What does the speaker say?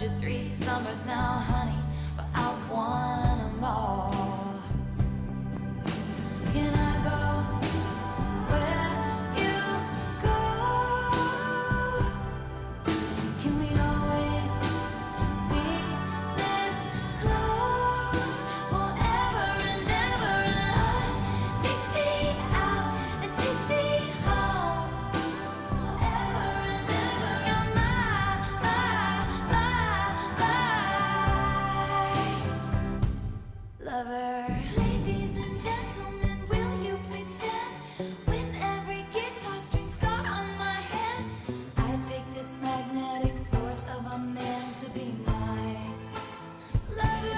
you 3 summers now, honey, but I want 'em all. Can I go where you go? Can we always be this close forever and ever? And take me out and take me home forever and ever. You're my lover. Ladies and gentlemen.